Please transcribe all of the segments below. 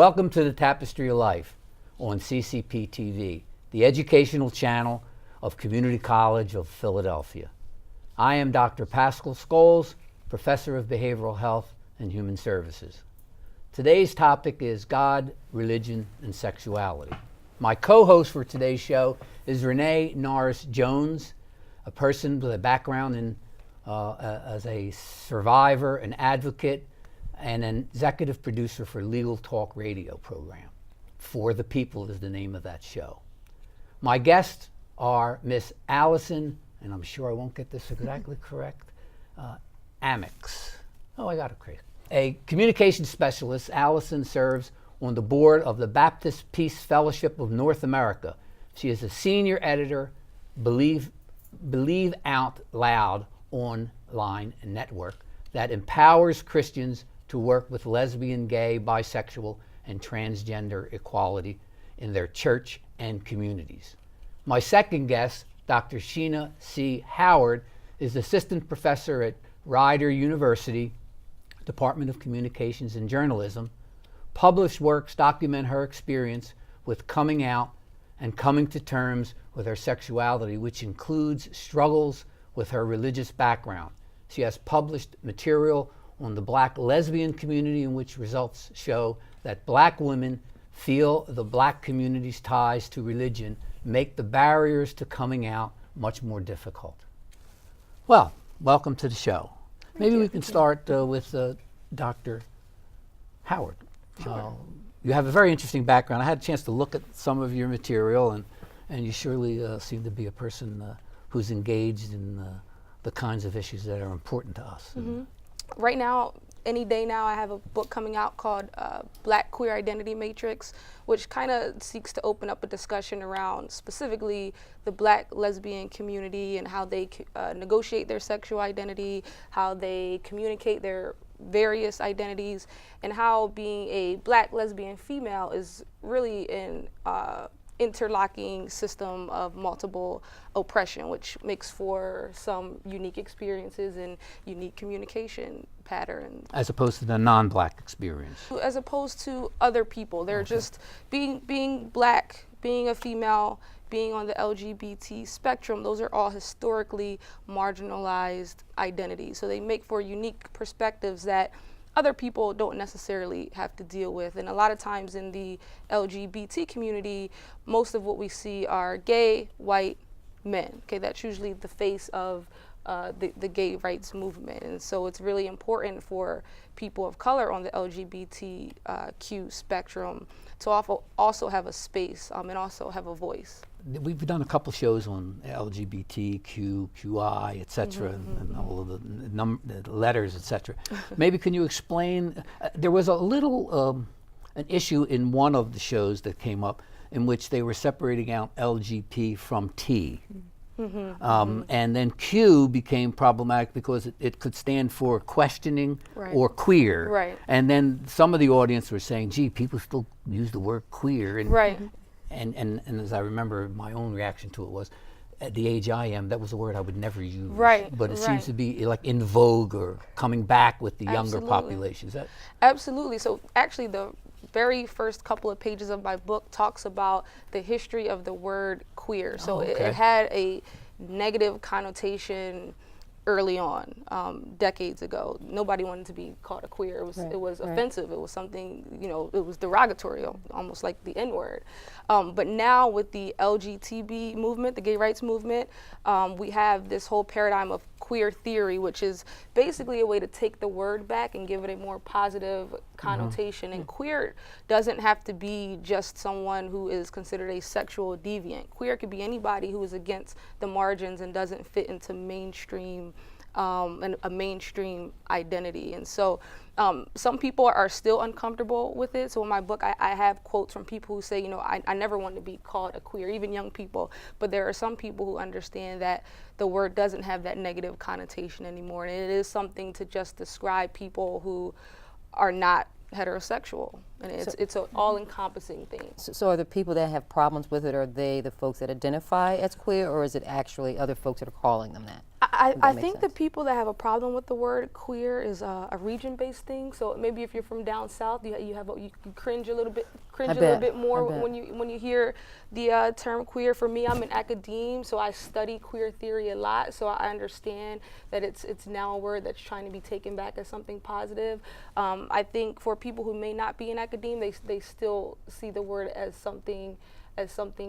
Welcome to the Tapestry of Life on CCP TV, the educational channel of Community College of Philadelphia. I am Dr. Pascal Scoles, Professor of Behavioral Health and Human Services. Today's topic is God, Religion, and Sexuality. My co-host for today's show is Renee Norris Jones, a person with a background in as a survivor, an advocate, and an executive producer for Legal Talk radio program. For the People is the name of that show. My guests are Miss Alison, and I'm sure I won't get this exactly correct, Amyx. Oh, I got it correct. A communications specialist, Alison serves on the board of the Baptist Peace Fellowship of North America. She is a senior editor, Believe Out Loud online network that empowers Christians to work with lesbian, gay, bisexual, and transgender equality in their church and communities. My second guest, Dr. Sheena C. Howard, is assistant professor at Rider University, Department of Communications and Journalism. Published works document her experience with coming out and coming to terms with her sexuality, which includes struggles with her religious background. She has published material on the Black lesbian community, in which results show that Black women feel the Black community's ties to religion make the barriers to coming out much more difficult. Well, welcome to the show. Maybe we can start with Dr. Howard. Sure. You have a very interesting background. I had a chance to look at some of your material, and you surely seem to be a person who's engaged in the kinds of issues that are important to us. Mm-hmm. Right now, any day now, I have a book coming out called Black Queer Identity Matrix, which kind of seeks to open up a discussion around specifically the Black lesbian community and how they negotiate their sexual identity, how they communicate their various identities, and how being a Black lesbian female is really an interlocking system of multiple oppression, which makes for some unique experiences and unique communication patterns. As opposed to the non-Black experience. As opposed to other people. They're just being Black, being a female, being on the LGBT spectrum, those are all historically marginalized identities. So they make for unique perspectives that other people don't necessarily have to deal with. And a lot of times in the LGBT community, most of what we see are gay, white men. Okay, that's usually the face of the gay rights movement. And so it's really important for people of color on the LGBTQ spectrum to also have a space and also have a voice. We've done a couple shows on LGBTQ, QI, et cetera, and all of the letters, et cetera. Maybe can you explain, there was a little, an issue in one of the shows that came up in which they were separating out LGP from T. And then Q became problematic because it could stand for questioning or queer. Right. And then some of the audience were saying, gee, people still use the word queer. And, and as I remember, my own reaction to it was, at the age I am, that was a word I would never use. But it seems to be like in vogue or coming back with the younger population. Is that? Absolutely. So actually the very first couple of pages of my book talks about the history of the word queer. So it had a negative connotation early on, decades ago. Nobody wanted to be called a queer. It was offensive. It was something, it was derogatory, almost like the N-word. But now with the LGTB movement, the gay rights movement, we have this whole paradigm of queer theory, which is basically a way to take the word back and give it a more positive connotation. And queer doesn't have to be just someone who is considered a sexual deviant. Queer could be anybody who is against the margins and doesn't fit into mainstream and a mainstream identity. And so some people are still uncomfortable with it. So in my book, I have quotes from people who say, I never want to be called a queer, even young people. But there are some people who understand that the word doesn't have that negative connotation anymore. And it is something to just describe people who are not heterosexual. and it's an all-encompassing thing. So are the people that have problems with it, are they the folks that identify as queer, or is it actually other folks that are calling them that? I think the people that have a problem with the word queer is a region-based thing. So maybe if you're from down south, you cringe a little bit more when you hear the term queer. For me, I'm an academe, so I study queer theory a lot. So I understand that it's now a word that's trying to be taken back as something positive. I think for people who may not be in academe, they still see the word as something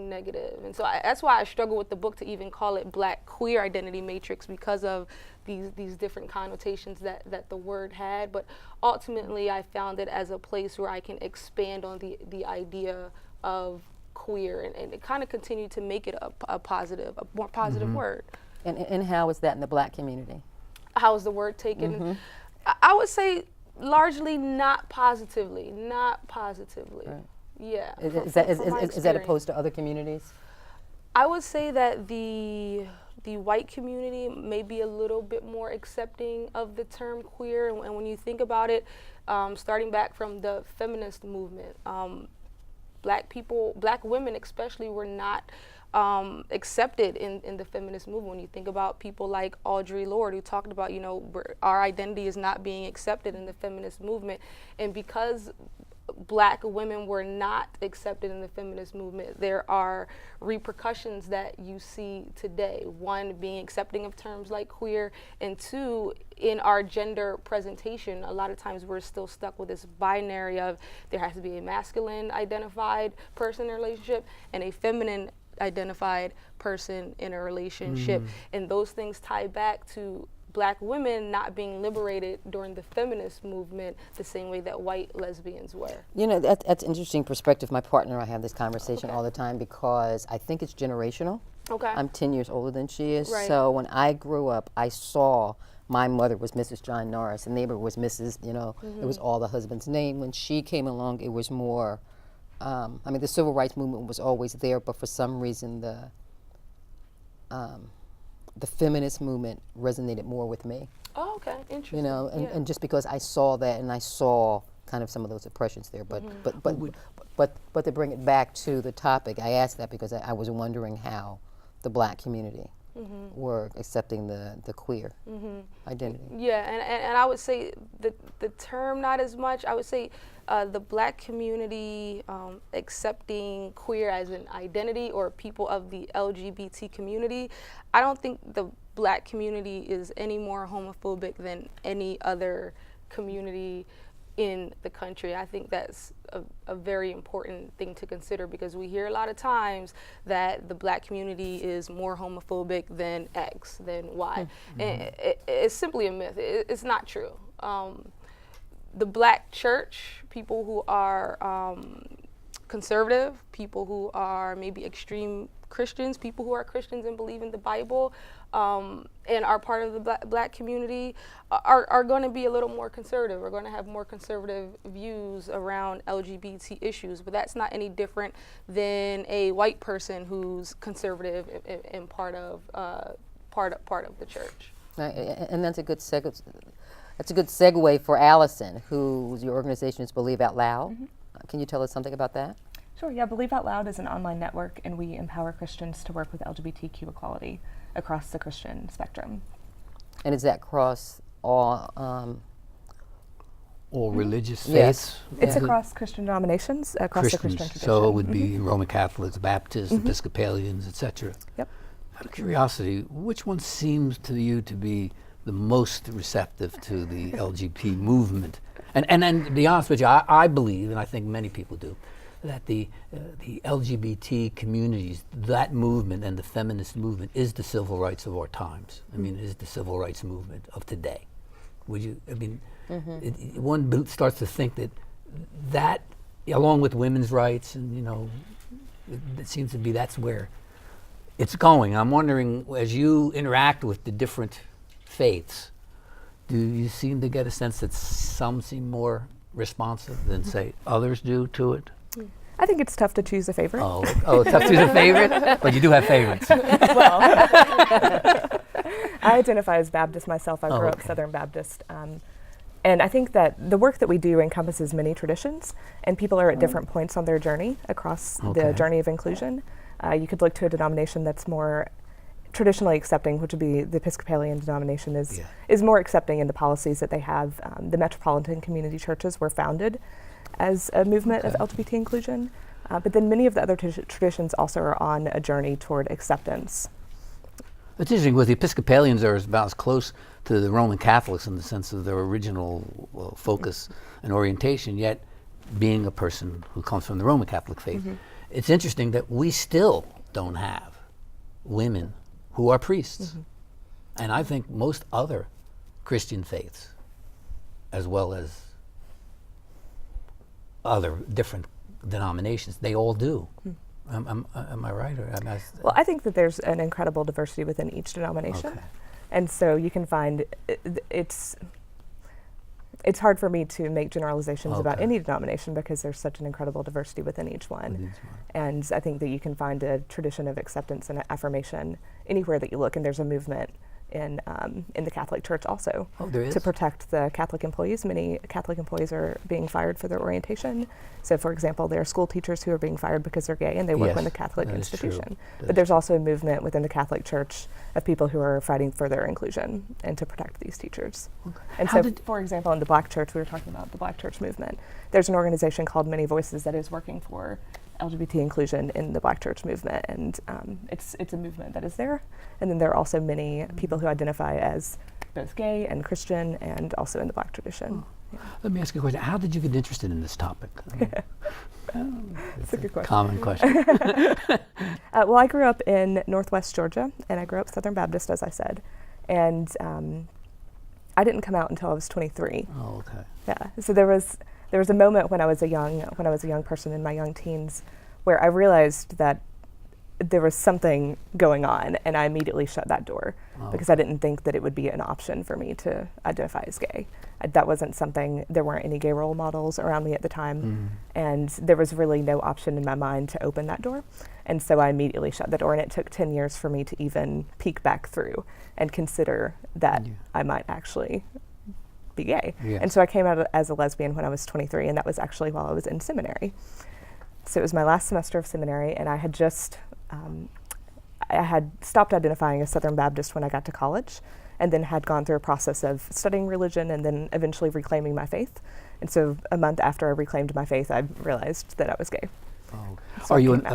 negative. And so that's why I struggle with the book to even call it Black Queer Identity Matrix, because of these different connotations that the word had. But ultimately, I found it as a place where I can expand on the idea of queer and kind of continue to make it a more positive word. And how is that in the Black community? How is the word taken? I would say largely not positively. Right. Yeah. Is that opposed to other communities? I would say that the white community may be a little bit more accepting of the term queer, and when you think about it, starting back from the feminist movement, Black women especially, were not accepted in the feminist movement. When you think about people like Audre Lorde, who talked about, our identity is not being accepted in the feminist movement, and because Black women were not accepted in the feminist movement, there are repercussions that you see today. One, being accepting of terms like queer, and two, in our gender presentation, a lot of times we're still stuck with this binary of there has to be a masculine identified person in a relationship and a feminine identified person in a relationship. And those things tie back to Black women not being liberated during the feminist movement the same way that white lesbians were. That's interesting perspective. My partner and I have this conversation all the time because I think it's generational. Okay. I'm 10 years older than she is. Right. So when I grew up, I saw my mother was Mrs. John Norris, and neighbor was Mrs., it was all the husband's name. When she came along, it was more, the civil rights movement was always there, but for some reason the feminist movement resonated more with me. Oh, okay, interesting. And just because I saw that, and I saw kind of some of those oppressions there, but to bring it back to the topic, I asked that because I was wondering how the Black community were accepting the queer identity. Yeah, and I would say the term not as much. I would say the Black community accepting queer as an identity, or people of the LGBT community. I don't think the Black community is any more homophobic than any other community in the country. I think that's a very important thing to consider, because we hear a lot of times that the Black community is more homophobic than X, than Y. And it's simply a myth. It's not true. The Black church, people who are conservative, people who are maybe extreme Christians, people who are Christians and believe in the Bible, and are part of the Black community, are going to be a little more conservative. We're going to have more conservative views around LGBT issues, but that's not any different than a white person who's conservative and part of the church. And that's a good segue. That's a good segue for Alison, whose your organization is Believe Out Loud. Can you tell us something about that? Sure, yeah. Believe Out Loud is an online network, and we empower Christians to work with LGBTQ equality across the Christian spectrum. And is that across all religious faiths? Yes. It's across Christian denominations, across the Christian tradition. So it would be Roman Catholics, Baptists, Episcopalians, etc. Yep. Out of curiosity, which one seems to you to be the most receptive to the LGBT movement? And to be honest with you, I believe, and I think many people do, that the LGBT communities, that movement and the feminist movement is the civil rights of our times. I mean, it is the civil rights movement of today. Would you, one starts to think that along with women's rights, and it seems to be that's where it's going. I'm wondering, as you interact with the different faiths, do you seem to get a sense that some seem more responsive than, say, others do to it? I think it's tough to choose a favorite. Oh, tough to choose a favorite? But you do have favorites. Well, I identify as Baptist myself. I grew up Southern Baptist. And I think that the work that we do encompasses many traditions, and people are at different points on their journey across the journey of inclusion. You could look to a denomination that's more traditionally accepting, which would be the Episcopalian denomination is more accepting in the policies that they have. The metropolitan community churches were founded as a movement of LGBT inclusion, but then many of the other traditions also are on a journey toward acceptance. It's interesting, with the Episcopalians, they're about as close to the Roman Catholics in the sense of their original focus and orientation, yet being a person who comes from the Roman Catholic faith. It's interesting that we still don't have women who are priests. And I think most other Christian faiths, as well as other different denominations, they all do. Am I right? Or Well, I think that there's an incredible diversity within each denomination. And so you can find, it's hard for me to make generalizations about any denomination because there's such an incredible diversity within each one. And I think that you can find a tradition of acceptance and affirmation anywhere that you look, and there's a movement in the Catholic Church also to protect the Catholic employees. Many Catholic employees are being fired for their orientation. So, for example, there are school teachers who are being fired because they're gay and they work in the Catholic institution. But there's also a movement within the Catholic Church of people who are fighting for their inclusion and to protect these teachers. And so, for example, in the Black Church, we were talking about the Black Church movement. There's an organization called Many Voices that is working for LGBT inclusion in the Black Church movement, and it's a movement that is there. And then there are also many people who identify as both gay and Christian, and also in the Black tradition. Let me ask you a question. How did you get interested in this topic? That's a good question. Common question. Well, I grew up in Northwest Georgia, and I grew up Southern Baptist, as I said, and I didn't come out until I was 23. Oh, okay. Yeah. So there was a moment when I was a young person in my young teens where I realized that there was something going on, and I immediately shut that door because I didn't think that it would be an option for me to identify as gay. That wasn't something, there weren't any gay role models around me at the time, and there was really no option in my mind to open that door. And so I immediately shut the door, and it took 10 years for me to even peek back through and consider that I might actually be gay. And so I came out as a lesbian when I was 23, and that was actually while I was in seminary. So it was my last semester of seminary, and I had just I had stopped identifying as Southern Baptist when I got to college, and then had gone through a process of studying religion and then eventually reclaiming my faith. And so a month after I reclaimed my faith, I realized that I was gay. So are you an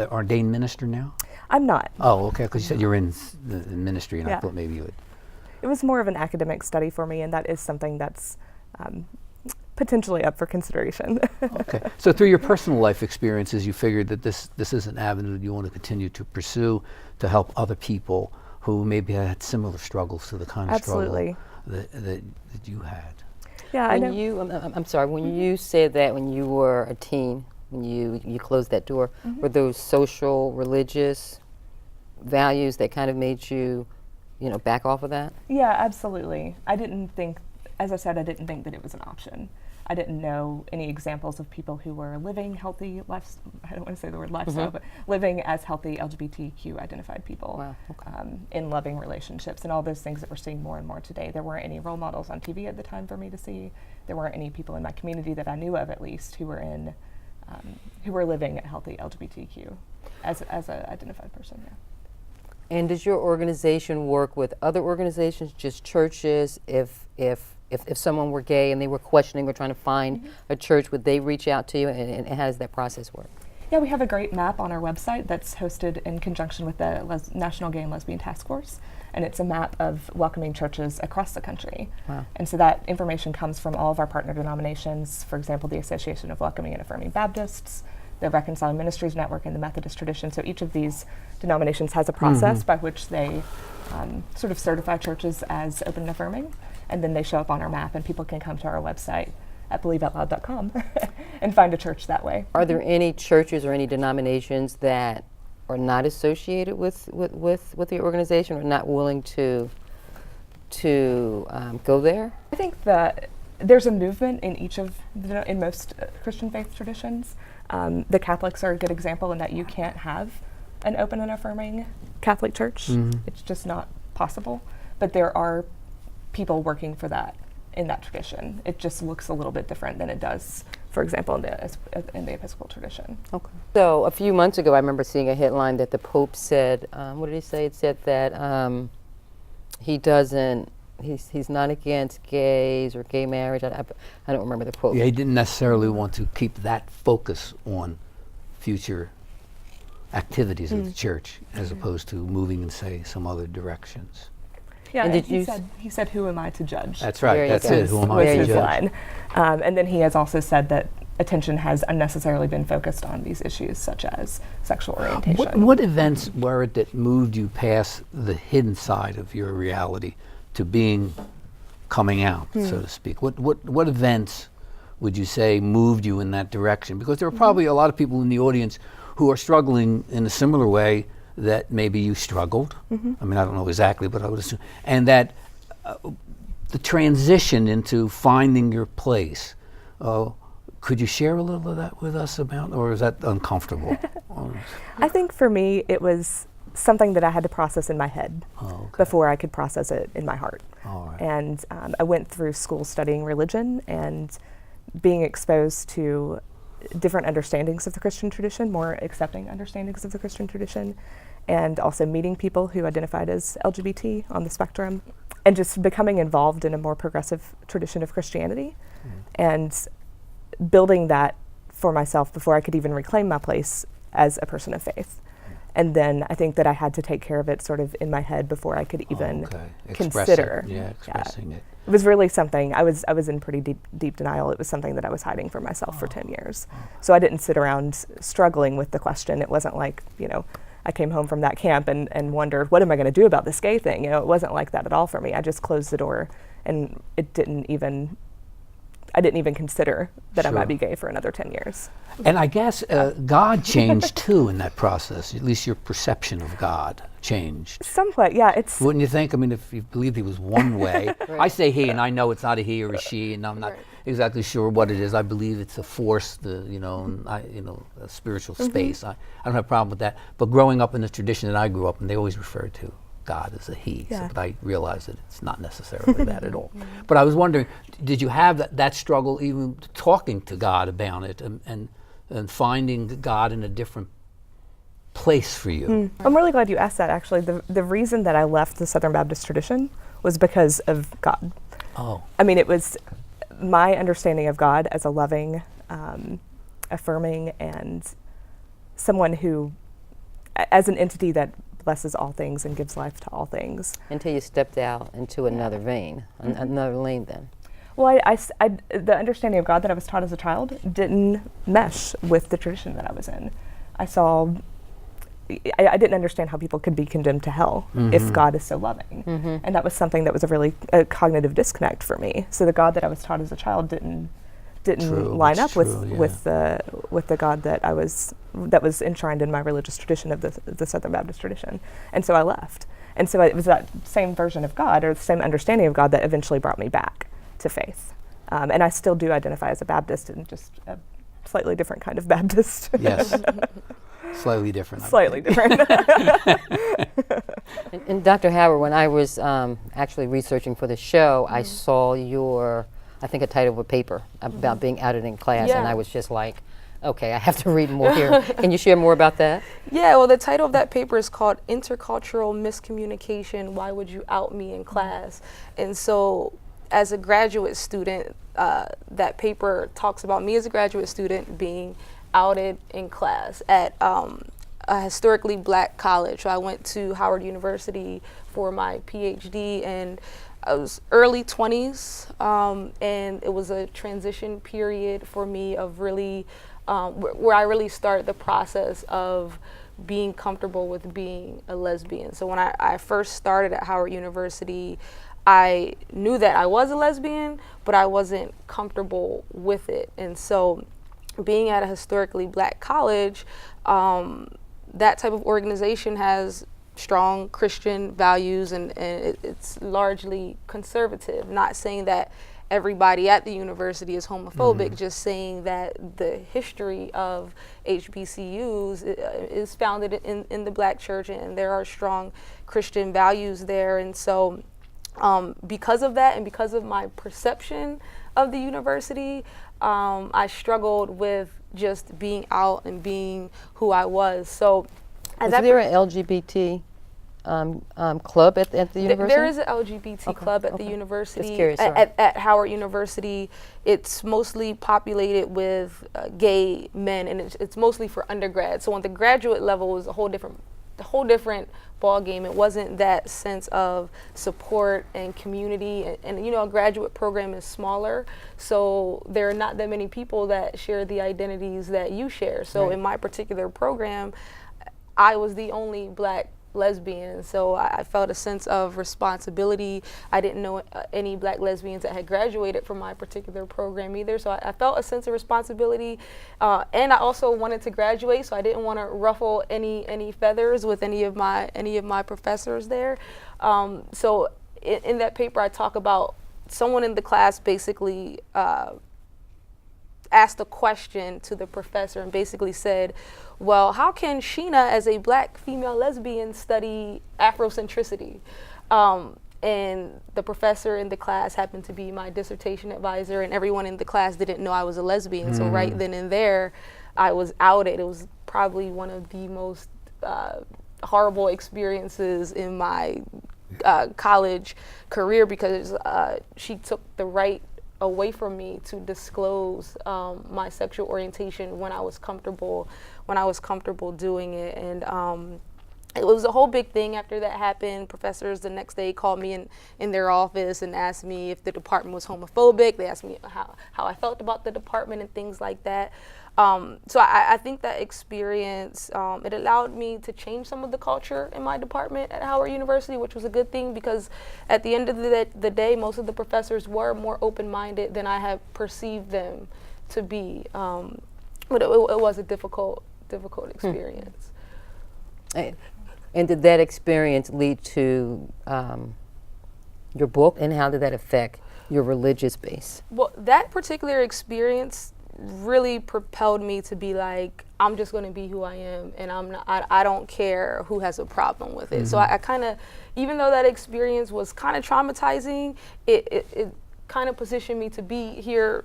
ordained minister now? I'm not. Oh, okay, because you said you're in the ministry, and I thought maybe you would. It was more of an academic study for me, and that is something that's potentially up for consideration. Okay. So through your personal life experiences, you figured that this is an avenue you want to continue to pursue to help other people who maybe had similar struggles to the kind of struggle that you had. Yeah, when I know. I'm sorry, when you said that when you were a teen, when you closed that door, were those social, religious values that kind of made you, back off of that? Yeah, absolutely. I didn't think, as I said, I didn't think that it was an option. I didn't know any examples of people who were living healthy I don't want to say the word lifestyle, but living as healthy LGBTQ identified people in loving relationships and all those things that we're seeing more and more today. There weren't any role models on TV at the time for me to see. There weren't any people in my community that I knew of, at least, who were living a healthy LGBTQ as an identified person. Yeah. And does your organization work with other organizations, just churches? If someone were gay and they were questioning or trying to find a church, would they reach out to you, and how does that process work? Yeah, we have a great map on our website that's hosted in conjunction with the National Gay and Lesbian Task Force, and it's a map of welcoming churches across the country. Wow. And so that information comes from all of our partner denominations, for example, the Association of Welcoming and Affirming Baptists, the Reconciling Ministries Network, and the Methodist Tradition. So each of these denominations has a process by which they sort of certify churches as open and affirming, and then they show up on our map, and people can come to our website at believeoutloud.com and find a church that way. Are there any churches or any denominations that are not associated with the organization, or not willing to go there? I think that there's a movement in in most Christian faith traditions. The Catholics are a good example in that you can't have an open and affirming Catholic Church. It's just not possible. But there are people working for that in that tradition. It just looks a little bit different than it does, for example, in the Episcopal tradition. Okay. So a few months ago, I remember seeing a headline that the Pope said, what did he say? It said that he's not against gays or gay marriage. I don't remember the quote. Yeah, he didn't necessarily want to keep that focus on future activities of the church as opposed to moving in, say, some other directions. Yeah, and and he said, "Who am I to judge?" That's right. That's it. Who am I was to his judge? line. And then he has also said that attention has unnecessarily been focused on these issues such as sexual orientation. What events were it that moved you past the hidden side of your reality to coming out, so to speak? What events would you say moved you in that direction? Because there are probably a lot of people in the audience who are struggling in a similar way that maybe you struggled. I mean, I don't know exactly, but I would assume. And that the transition into finding your place, could you share a little of that with us about, or is that uncomfortable? I think for me, it was something that I had to process in my head before I could process it in my heart. All right. And I went through school studying religion and being exposed to different understandings of the Christian tradition, more accepting understandings of the Christian tradition, and also meeting people who identified as LGBT on the spectrum, and just becoming involved in a more progressive tradition of Christianity, and building that for myself before I could even reclaim my place as a person of faith. And then I think that I had to take care of it sort of in my head before I could even consider. Expressing it. It was really something, I was in pretty deep denial. It was something that I was hiding from myself for 10 years. So I didn't sit around struggling with the question. It wasn't like, I came home from that camp and wondered, what am I going to do about this gay thing? It wasn't like that at all for me. I just closed the door, and I didn't even consider that I might be gay for another 10 years. And I guess God changed too in that process. At least your perception of God changed. Somewhat, yeah. Wouldn't you think? I mean, if you believed he was one way, I say he, and I know it's not a he or a she, and I'm not exactly sure what it is. I believe it's a force, a spiritual space. I don't have a problem with that. But growing up in the tradition that I grew up in, they always referred to God as a he. Yeah. So, but I realized that it's not necessarily that at all. But I was wondering, did you have that struggle even talking to God about it and finding God in a different place for you? I'm really glad you asked that, actually. The reason that I left the Southern Baptist tradition was because of God. Oh. I mean, it was my understanding of God as a loving, affirming, and someone who, as an entity that blesses all things and gives life to all things. Until you stepped out into another vein, another lane then. Well, the understanding of God that I was taught as a child didn't mesh with the tradition that I was in. I didn't understand how people could be condemned to hell if God is so loving. And that was something that was a cognitive disconnect for me. So the God that I was taught as a child didn't line up with the God that was enshrined in my religious tradition of the Southern Baptist tradition. And so I left. And so it was that same version of God, or the same understanding of God, that eventually brought me back to faith. And I still do identify as a Baptist, and just a slightly different kind of Baptist. Yes. Slightly different. Slightly different. And Dr. Howard, when I was actually researching for the show, I saw I think a title of a paper about being outed in class, and I was just like, okay, I have to read more here. Can you share more about that? Yeah, well, the title of that paper is called Intercultural Miscommunication, Why Would You Out Me in Class? And so as a graduate student, that paper talks about me as a graduate student being outed in class at a historically black college. So I went to Howard University for my PhD, and I was early 20s, and it was a transition period for me of really, where I really started the process of being comfortable with being a lesbian. So when I first started at Howard University, I knew that I was a lesbian, but I wasn't comfortable with it. And so being at a historically black college, that type of organization has strong Christian values, and it's largely conservative. Not saying that everybody at the university is homophobic, just saying that the history of HBCUs is founded in the black church, and there are strong Christian values there. And so Because of that and because of my perception of the university, I struggled with just being out and being who I was. So, Is there an LGBT club at the university? There is an LGBT club at the university. Just curious, at Howard University. It's mostly populated with gay men, and it's mostly for undergrad. So on the graduate level, it was a whole different ball game. It wasn't that sense of support and community, and you know, a graduate program is smaller, so there are not that many people that share the identities that you share. So in my particular program, I was the only Black lesbian, so I felt a sense of responsibility. I didn't know any Black lesbians that had graduated from my particular program either, so I felt a sense of responsibility, and I also wanted to graduate, so I didn't want to ruffle any feathers with any of my professors there. So in that paper, I talk about someone in the class basically asked a question to the professor and basically said, well, how can Sheena, as a Black female lesbian, study Afrocentricity? And the professor in the class happened to be my dissertation advisor, and everyone in the class didn't know I was a lesbian. So right then and there, I was outed. It was probably one of the most horrible experiences in my college career, because she took the right away from me to disclose my sexual orientation when I was comfortable doing it. And it was a whole big thing after that happened. Professors the next day called me in their office and asked me if the department was homophobic. They asked me how I felt about the department and things like that. So I think that experience, it allowed me to change some of the culture in my department at Howard University, which was a good thing, because at the end of the day, most of the professors were more open-minded than I had perceived them to be. But it was a difficult experience. And did that experience lead to your book, and how did that affect your religious base? Well, that particular experience really propelled me to be like, I'm just going to be who I am, and I don't care who has a problem with it. So I kind of, even though that experience was kind of traumatizing, it kind of positioned me to be here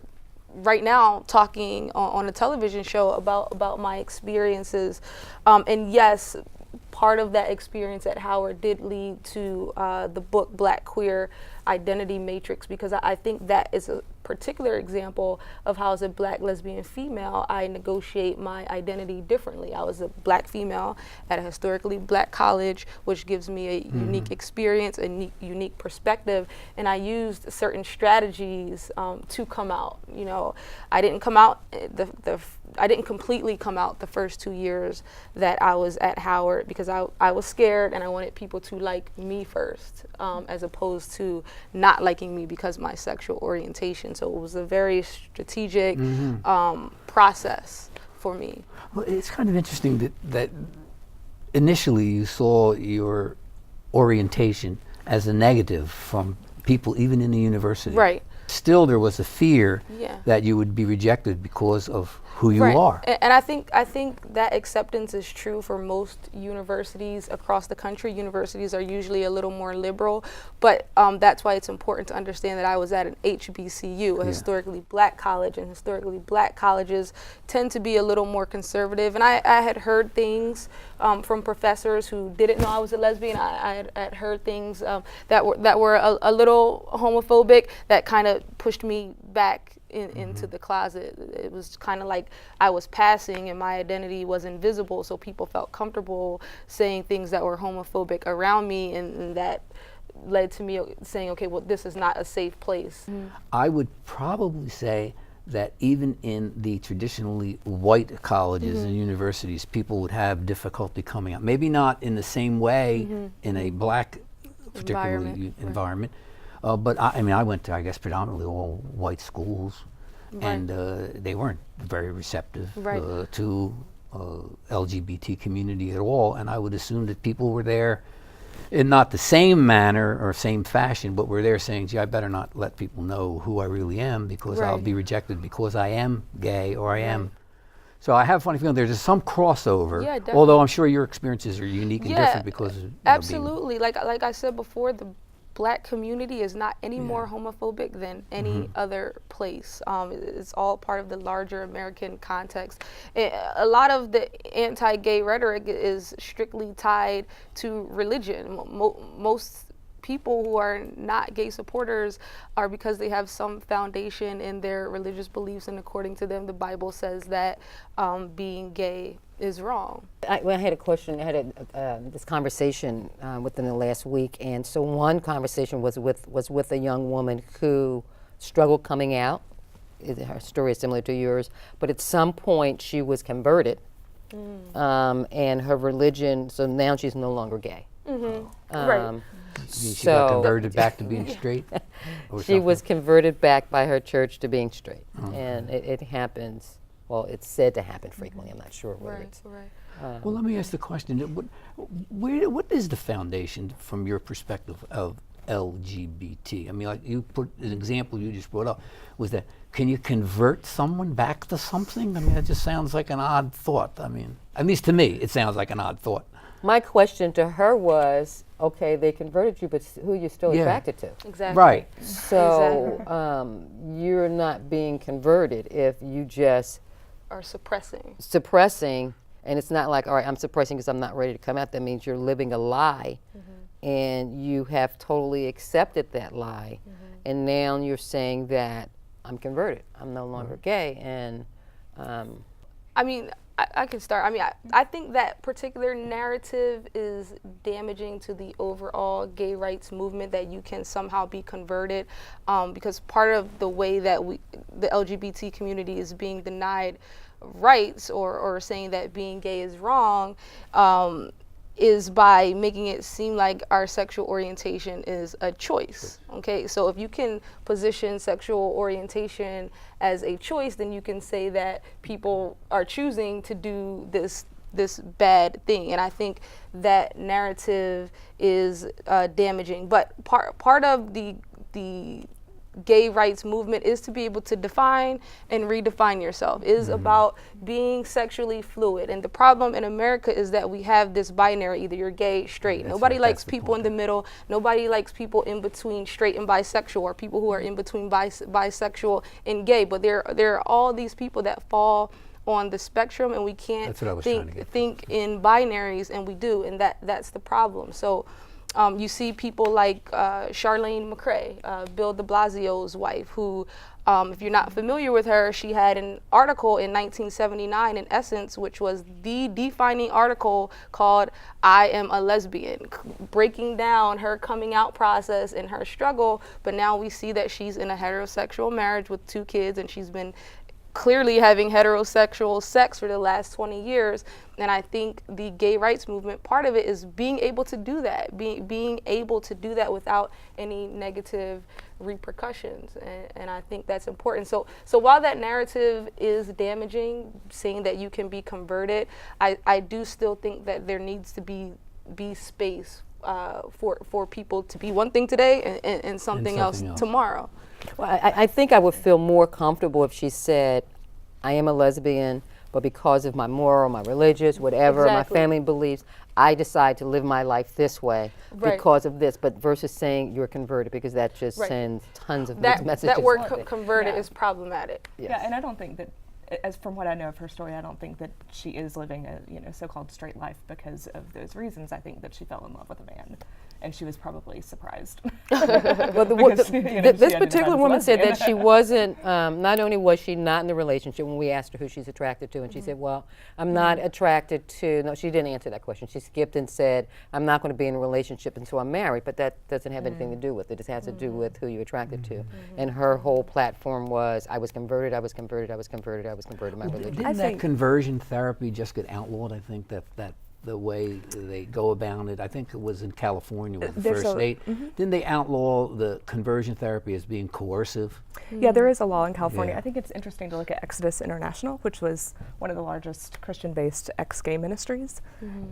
right now talking on a television show about my experiences. And yes, part of that experience at Howard did lead to the book Black Queer Identity Matrix, because I think that is a particular example of how, as a Black lesbian female, I negotiate my identity differently. I was a Black female at a historically Black college, which gives me a unique experience, a unique perspective, and I used certain strategies to come out. You know, I didn't come out I didn't completely come out the first 2 years that I was at Howard, because I was scared and I wanted people to like me first, as opposed to not liking me because of my sexual orientation. So it was a very strategic process for me. Well, it's kind of interesting that initially you saw your orientation as a negative from people even in the university. Right. Still, there was a fear that you would be rejected because of who you are. And I think that acceptance is true for most universities across the country. Universities are usually a little more liberal, but that's why it's important to understand that I was at an HBCU, a historically Black college, and historically Black colleges tend to be a little more conservative. And I had heard things from professors who didn't know I was a lesbian. I had heard things that were a little homophobic, that kind of pushed me back into the closet. It was kind of like I was passing and my identity was invisible, so people felt comfortable saying things that were homophobic around me, and that led to me saying, okay, well, this is not a safe place. I would probably say that even in the traditionally white colleges and universities, people would have difficulty coming out. Maybe not in the same way in a Black particularly environment. But I went to, I guess, predominantly all white schools, and they weren't very receptive to LGBT community at all. And I would assume that people were there in not the same manner or same fashion, but were there saying, gee, I better not let people know who I really am, because I'll be rejected because I am gay or I am. So I have a funny feeling there's some crossover, although I'm sure your experiences are unique and different because of absolutely. Like I said before, Black community is not any more homophobic than any other place. It's all part of the larger American context. A lot of the anti-gay rhetoric is strictly tied to religion. Most people who are not gay supporters are because they have some foundation in their religious beliefs, and according to them, the Bible says that being gay is wrong. I had a question. I had this conversation within the last week, and so one conversation was with a young woman who struggled coming out. Her story is similar to yours, but at some point she was converted, and her religion. So now she's no longer gay. Right. She got converted back to being straight? She was converted back by her church to being straight, and it happens. Well, it's said to happen frequently. I'm not sure whether it's. Well, let me ask the question. What is the foundation, from your perspective, of LGBT? I mean, like you put an example you just brought up, was that can you convert someone back to something? I mean, that just sounds like an odd thought. I mean, at least to me, it sounds like an odd thought. My question to her was, okay, they converted you, but who are you still attracted to? Exactly. Right. So you're not being converted if you just are suppressing, and it's not like, all right, I'm suppressing because I'm not ready to come out. That means you're living a lie, and you have totally accepted that lie, and now you're saying that I'm converted, I'm no longer gay, and I mean, I can start. I mean, I think that particular narrative is damaging to the overall gay rights movement, that you can somehow be converted, because part of the way that the LGBT community is being denied rights or saying that being gay is wrong, is by making it seem like our sexual orientation is a choice. Okay, so if you can position sexual orientation as a choice, then you can say that people are choosing to do this bad thing, and I think that narrative is damaging. But part of the gay rights movement is to be able to define and redefine yourself, is about being sexually fluid. And the problem in America is that we have this binary, either you're gay, straight. Nobody likes people in the middle. Nobody likes people in between straight and bisexual, or people who are in between bisexual and gay. But there are all these people that fall on the spectrum, and we can't think in binaries, and we do, and that's the problem. So you see people like Charlene McCrae, Bill de Blasio's wife, who, if you're not familiar with her, she had an article in 1979 in Essence, which was the defining article called "I Am a Lesbian," breaking down her coming out process and her struggle. But now we see that she's in a heterosexual marriage with 2 kids, and she's been clearly having heterosexual sex for the last 20 years. And I think the gay rights movement, part of it is being able to do that, being able to do that without any negative repercussions. And I think that's important. So while that narrative is damaging, saying that you can be converted, I do still think that there needs to be space for people to be one thing today and something else tomorrow. Well, I think I would feel more comfortable if she said, I am a lesbian, but because of my moral, my religious, whatever, my family beliefs, I decide to live my life this way because of this, but versus saying you're converted, because that just sends tons of mixed messages. That word converted is problematic. Yes. Yeah, and I don't think that, as from what I know of her story, I don't think that she is living a so-called straight life because of those reasons. I think that she fell in love with a man, and she was probably surprised. Well, this particular woman said that she wasn't, not only was she not in the relationship when we asked her who she's attracted to, and she said, well, I'm not attracted to, no, she didn't answer that question. She skipped and said, I'm not going to be in a relationship until I'm married, but that doesn't have anything to do with it. It has to do with who you're attracted to. And her whole platform was, I was converted, I was converted, I was converted, I was converted to my religion. Didn't that conversion therapy just get outlawed? I think that the way they go about it, I think it was in California was the first state. Didn't they outlaw the conversion therapy as being coercive? Yeah, there is a law in California. I think it's interesting to look at Exodus International, which was one of the largest Christian-based ex-gay ministries.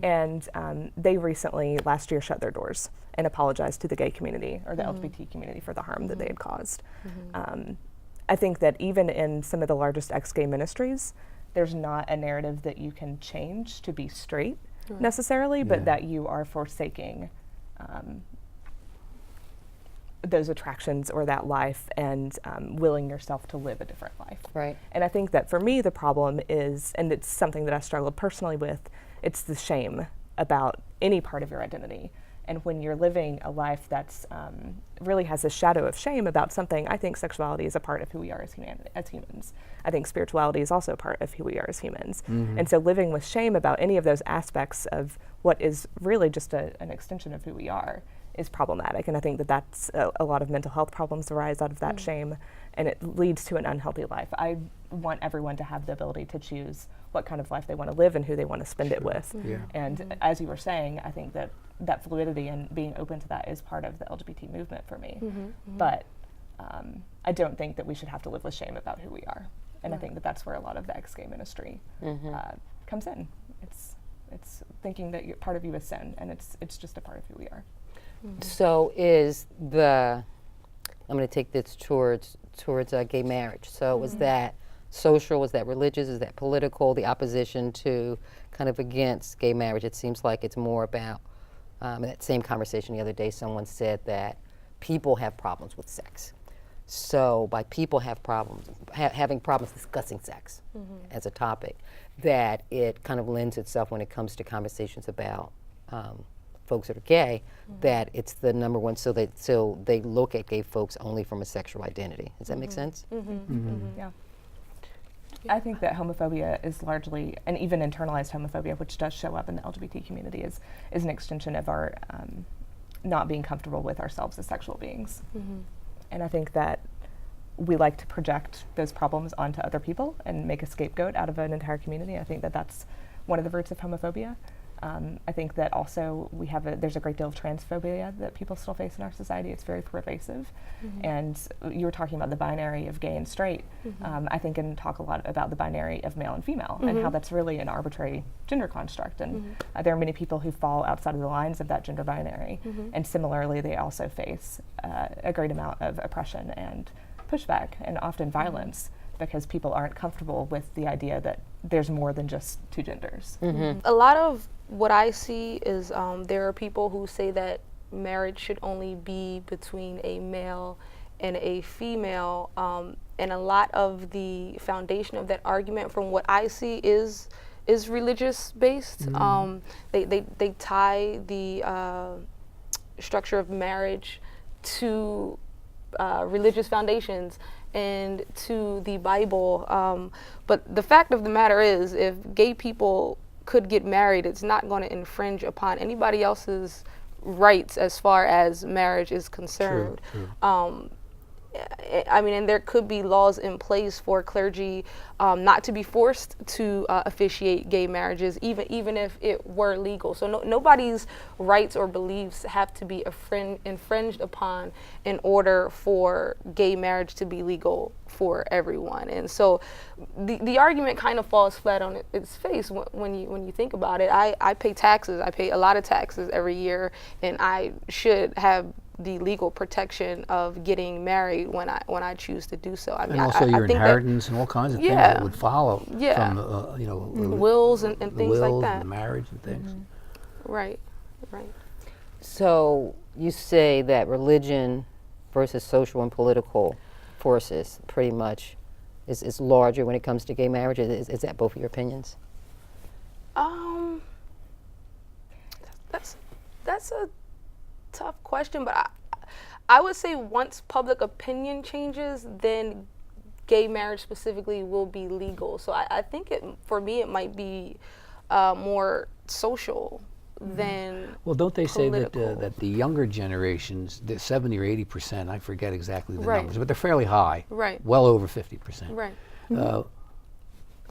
And they recently, last year, shut their doors and apologized to the gay community or the LGBT community for the harm that they had caused. I think that even in some of the largest ex-gay ministries, there's not a narrative that you can change to be straight necessarily, but that you are forsaking those attractions or that life and willing yourself to live a different life. Right. And I think that for me the problem is, and it's something that I struggled personally with, it's the shame about any part of your identity. And when you're living a life that's really has a shadow of shame about something, I think sexuality is a part of who we are as humans. I think spirituality is also a part of who we are as humans. And so living with shame about any of those aspects of what is really just an extension of who we are is problematic. And I think that that's a lot of mental health problems arise out of that shame, and it leads to an unhealthy life. I want everyone to have the ability to choose what kind of life they want to live and who they want to spend it with. And as you were saying, I think that fluidity and being open to that is part of the LGBT movement for me. But I don't think that we should have to live with shame about who we are. And I think that that's where a lot of the ex-gay ministry comes in. It's thinking that part of you is sin, and it's just a part of who we are. So is I'm going to take this towards gay marriage. So was that social, was that religious, is that political, the opposition to kind of against gay marriage? It seems like it's more about, in that same conversation the other day, someone said that people have problems with sex. So by people have problems, having problems discussing sex as a topic, that it kind of lends itself when it comes to conversations about folks that are gay, that it's the number one, so they look at gay folks only from a sexual identity. Does that make sense? Yeah. I think that homophobia is largely, and even internalized homophobia, which does show up in the LGBT community, is an extension of our not being comfortable with ourselves as sexual beings. And I think that we like to project those problems onto other people and make a scapegoat out of an entire community. I think that that's one of the roots of homophobia. I think that also there's a great deal of transphobia that people still face in our society. It's very pervasive. And you were talking about the binary of gay and straight. I think and talk a lot about the binary of male and female and how that's really an arbitrary gender construct. And there are many people who fall outside of the lines of that gender binary. And similarly, they also face a great amount of oppression and pushback and often violence because people aren't comfortable with the idea that there's more than just two genders. A lot of what I see is there are people who say that marriage should only be between a male and a female, and a lot of the foundation of that argument, from what I see, is religious based. They tie the structure of marriage to religious foundations and to the Bible. But the fact of the matter is, if gay people could get married, it's not going to infringe upon anybody else's rights as far as marriage is concerned. I mean, and there could be laws in place for clergy not to be forced to officiate gay marriages, even if it were legal. So nobody's rights or beliefs have to be infringed upon in order for gay marriage to be legal for everyone. And so the argument kind of falls flat on its face when you think about it. I pay taxes. I pay a lot of taxes every year, and I should have the legal protection of getting married when I choose to do so. I mean, and also your inheritance and all kinds of things that would follow from wills and things like that, and marriage and things. Right. So you say that religion versus social and political forces pretty much is larger when it comes to gay marriage. Is that both of your opinions? That's a tough question, but I would say once public opinion changes, then gay marriage specifically will be legal. So I think for me it might be more social than Well, don't they political. say that the younger generations, the 70 or 80%, I forget exactly the Right. numbers, but they're fairly high, Right. well over 50%. Right.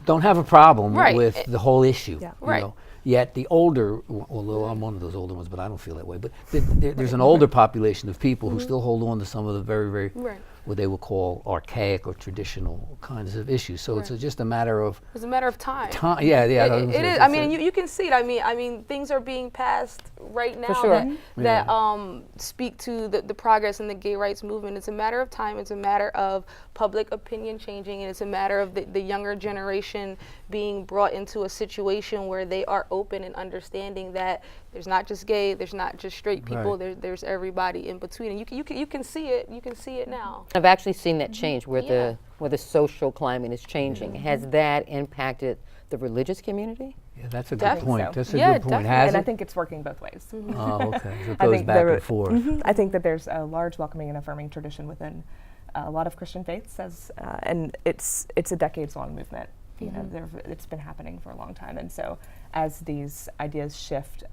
Don't have a problem Right. with the whole issue. Yeah. You Right. know? Yet the older, although I'm one of those older ones, but I don't feel that way, but there's an older population of people who still hold on to some of the very, very Right. what they would call archaic or traditional kinds of issues. So it's just a matter of time. Yeah, It is. I mean, you can see it. I mean, things are being passed right now that speak to the progress in the gay rights movement. It's a matter of time. It's a matter of public opinion changing, and it's a matter of the younger generation being brought into a situation where they are open and understanding that there's not just gay, there's not just straight people, there's everybody in between, and you can see it. You can see it now. I've actually seen that change where the social climate is changing. Has that impacted the religious community? Yeah, that's a good point. So. That's a good point. And I think it's working both ways. Oh, okay. So it goes back and forth. I think that there's a large welcoming and affirming tradition within a lot of Christian faiths, and it's a decades-long movement. You know, it's been happening for a long time, and so as these ideas shift,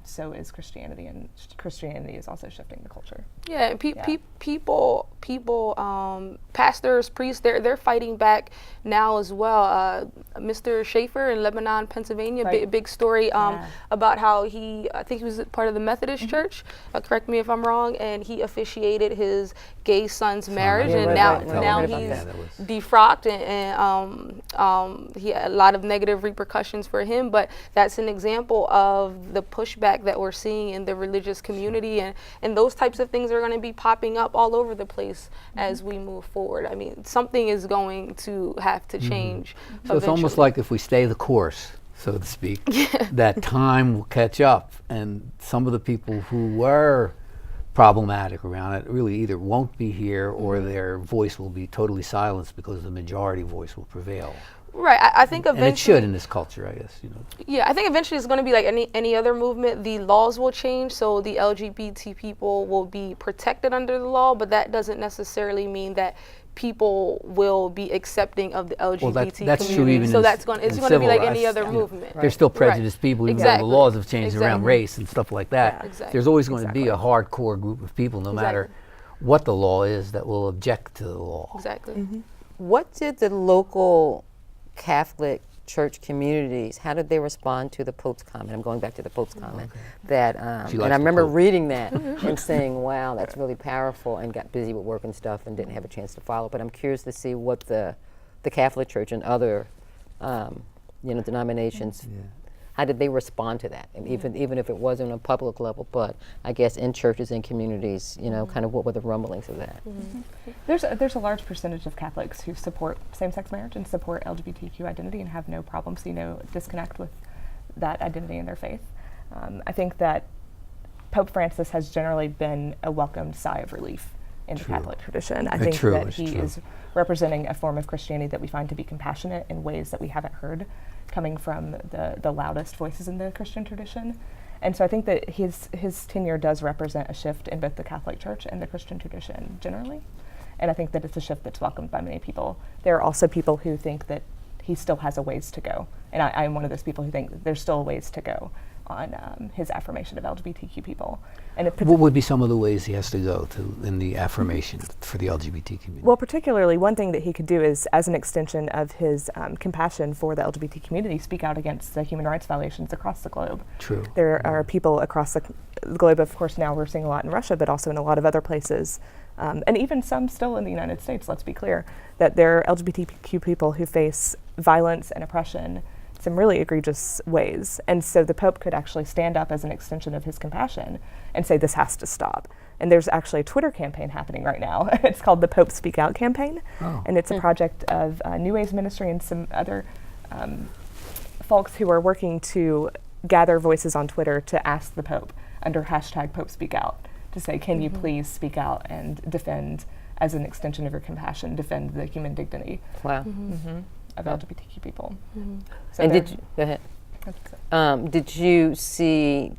so is Christianity, and Christianity is also shifting the culture. Yeah, and people, pastors, priests, they're fighting back now as well. Mr. Schaefer in Lebanon, Pennsylvania, big story about how I think he was part of the Methodist Church. Correct me if I'm wrong. And he officiated his gay son's marriage, and now he's defrocked, and he had a lot of negative repercussions for him. But that's an example of the pushback that we're seeing in the religious community, and those types of things are going to be popping up all over the place as we move forward. I mean, something is going to have to change. So it's almost like if we stay the course, so to speak, that time will catch up, and some of the people who were problematic around it really either won't be here or their voice will be totally silenced because the majority voice will prevail. Right, I think eventually, and it should in this culture, I guess. Yeah, I think eventually it's going to be like any other movement. The laws will change, so the LGBT people will be protected under the law, but that doesn't necessarily mean that people will be accepting of the LGBT that's community. True even so it's going to be like any other movement. There's still prejudiced people, even though the laws have changed around race and stuff like that. There's always going to be a hardcore group of people, no matter what the law is, that will object to the law. Exactly. What did the local Catholic church communities, how did they respond to the Pope's comment? I'm going back to the Pope's comment. That, and I remember reading that and saying, wow, that's really powerful, and got busy with work and stuff and didn't have a chance to follow. But I'm curious to see what the Catholic Church and other denominations, how did they respond to that? And even if it wasn't on a public level, but I guess in churches and communities, kind of what were the rumblings of that? There's a large percentage of Catholics who support same-sex marriage and support LGBTQ identity and have no problem, see no disconnect with that identity in their faith. I think that Pope Francis has generally been a welcomed sigh of relief in the Catholic tradition. I think that he is representing a form of Christianity that we find to be compassionate in ways that we haven't heard coming from the loudest voices in the Christian tradition. And so I think that his tenure does represent a shift in both the Catholic Church and the Christian tradition generally. And I think that it's a shift that's welcomed by many people. There are also people who think that he still has a ways to go. And I'm one of those people who think that there's still a ways to go on his affirmation of LGBTQ people. And what would be some of the ways he has to go in the affirmation for the LGBT community? Well, particularly one thing that he could do is, as an extension of his compassion for the LGBT community, speak out against the human rights violations across the globe. True. There are people across the globe, of course now we're seeing a lot in Russia, but also in a lot of other places, and even some still in the United States, let's be clear, that there are LGBTQ people who face violence and oppression some really egregious ways. And so the Pope could actually stand up as an extension of his compassion and say this has to stop. And there's actually a Twitter campaign happening right now. It's called the Pope Speak Out campaign. And it's a project of New Ways Ministry and some other folks who are working to gather voices on Twitter to ask the Pope under hashtag Pope Speak Out to say, can you please speak out and defend, as an extension of your compassion, defend the human dignity. Wow. Of LGBTQ people. So and go ahead. Did you see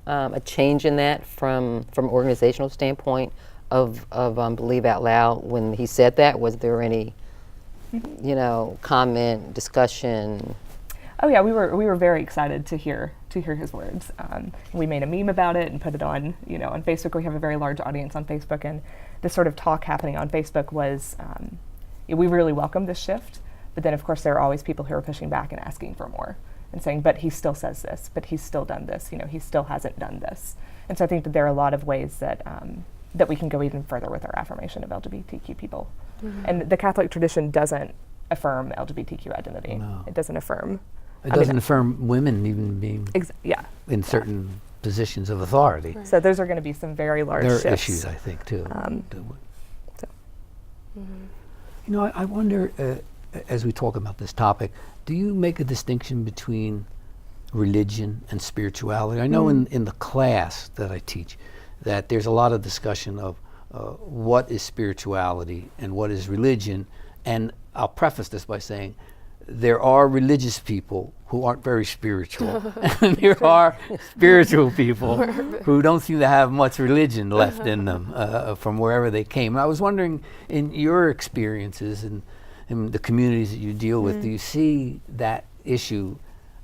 a change in that from organizational standpoint of Believe Out Loud when he said that? Was there any, comment, discussion? Oh yeah, we were very excited to hear his words. We made a meme about it and put it on on Facebook. We have a very large audience on Facebook, and this sort of talk happening on Facebook was we really welcomed this shift. But then, of course, there are always people who are pushing back and asking for more and saying, but he still says this, but he's still done this, he still hasn't done this. And so I think that there are a lot of ways that that we can go even further with our affirmation of LGBTQ people. And the Catholic tradition doesn't affirm LGBTQ identity. No. It doesn't affirm. It doesn't affirm women even being Yeah. in certain positions of authority. Right. So those are going to be some very large There are shifts. issues, I think, too. So. You know, I wonder, as we talk about this topic, do you make a distinction between religion and spirituality? I know in the class that I teach that there's a lot of discussion of what is spirituality and what is religion. And I'll preface this by saying there are religious people who aren't very spiritual, and there are spiritual people who don't seem to have much religion left in them from wherever they came. And I was wondering, in your experiences and in the communities that you deal with, do you see that issue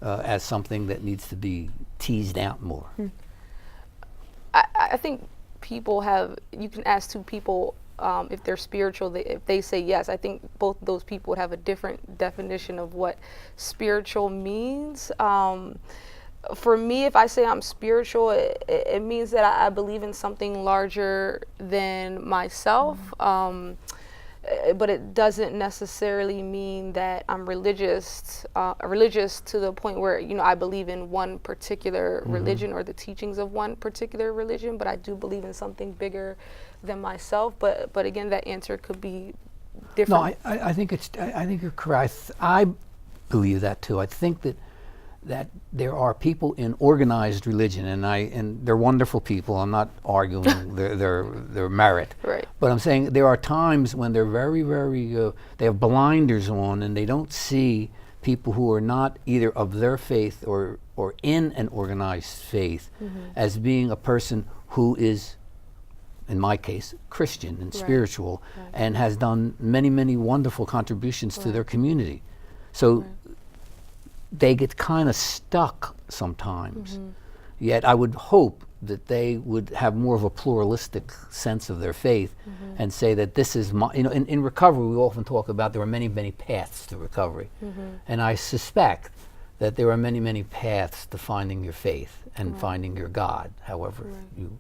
as something that needs to be teased out more? I think people have, you can ask two people if they're spiritual, if they say yes, I think both those people would have a different definition of what spiritual means. For me, if I say I'm spiritual, it means that I believe in something larger than myself. But it doesn't necessarily mean that I'm religious to the point where, you know, I believe in one particular religion or the teachings of one particular religion, but I do believe in something bigger than myself. But again, that answer could be different. No, I think you're correct. I believe that too. I think that there are people in organized religion, and they're wonderful people. I'm not arguing their merit, Right. but I'm saying there are times when they're very, very they have blinders on, and they don't see people who are not either of their faith or in an organized faith as being a person who is, in my case, Christian and spiritual, and has done many, many wonderful contributions to their community. So they get kind of stuck sometimes. Yet I would hope that they would have more of a pluralistic sense of their faith and say that this is my, you know, in recovery we often talk about there are many, many paths to recovery. And I suspect that there are many, many paths to finding your faith and finding your God, however you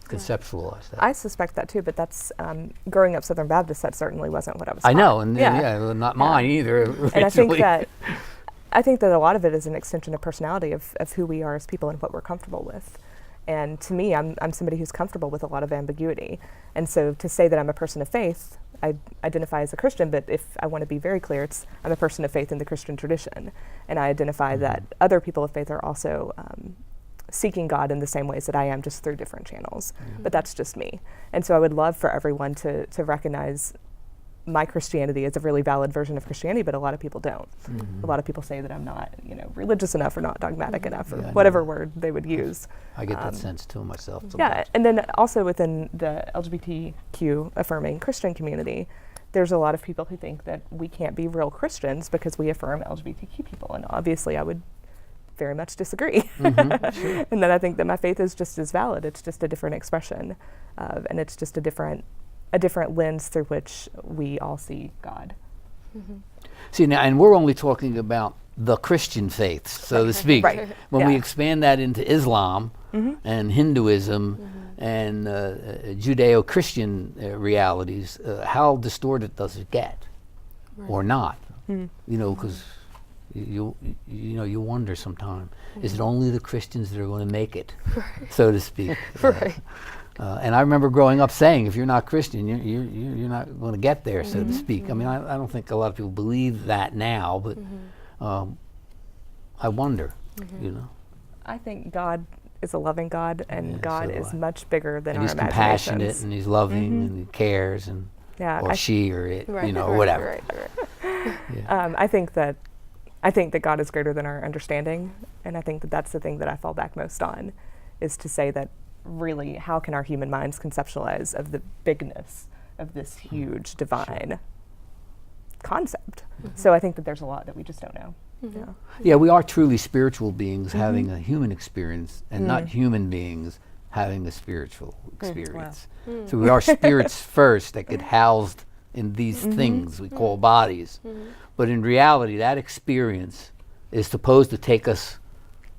conceptualize that. I suspect that too, but that's growing up Southern Baptist. That certainly wasn't what I was. I taught. know, and not mine either. And I think that a lot of it is an extension of personality of who we are as people and what we're comfortable with. And to me, I'm somebody who's comfortable with a lot of ambiguity. And so to say that I'm a person of faith, I identify as a Christian, but if I want to be very clear, I'm a person of faith in the Christian tradition. And I identify that other people of faith are also seeking God in the same ways that I am, just through different channels. But that's just me. And so I would love for everyone to recognize my Christianity is a really valid version of Christianity, but a lot of people don't. A lot of people say that I'm not, religious enough or not dogmatic enough, or whatever word they would use. I get that sense too myself. Yeah, and then also within the LGBTQ affirming Christian community, there's a lot of people who think that we can't be real Christians because we affirm LGBTQ people, and obviously I would very much disagree. Sure. And then I think that my faith is just as valid. It's just a different expression, and it's just a different lens through which we all see God. See, now, and we're only talking about the Christian faiths, so to speak. Right. When we expand that into Islam and Hinduism and Judeo-Christian realities, how distorted does it get, or not? Because you wonder sometimes, is it only the Christians that are going to make it, so to speak? Right. And I remember growing up saying, if you're not Christian, you're not going to get there, so to speak. I mean, I don't think a lot of people believe that now, but I wonder, I think God is a loving God, and God is much bigger than and our he's imaginations. compassionate, and he's loving, and he cares, and or she or it, or whatever. I think that God is greater than our understanding, and I think that that's the thing that I fall back most on, is to say that really, how can our human minds conceptualize of the bigness of this huge divine concept? So I think that there's a lot that we just don't know. Yeah, we are truly spiritual beings having a human experience, and not human beings having a spiritual experience. So we are spirits first that get housed in these things we call bodies. But in reality, that experience is supposed to take us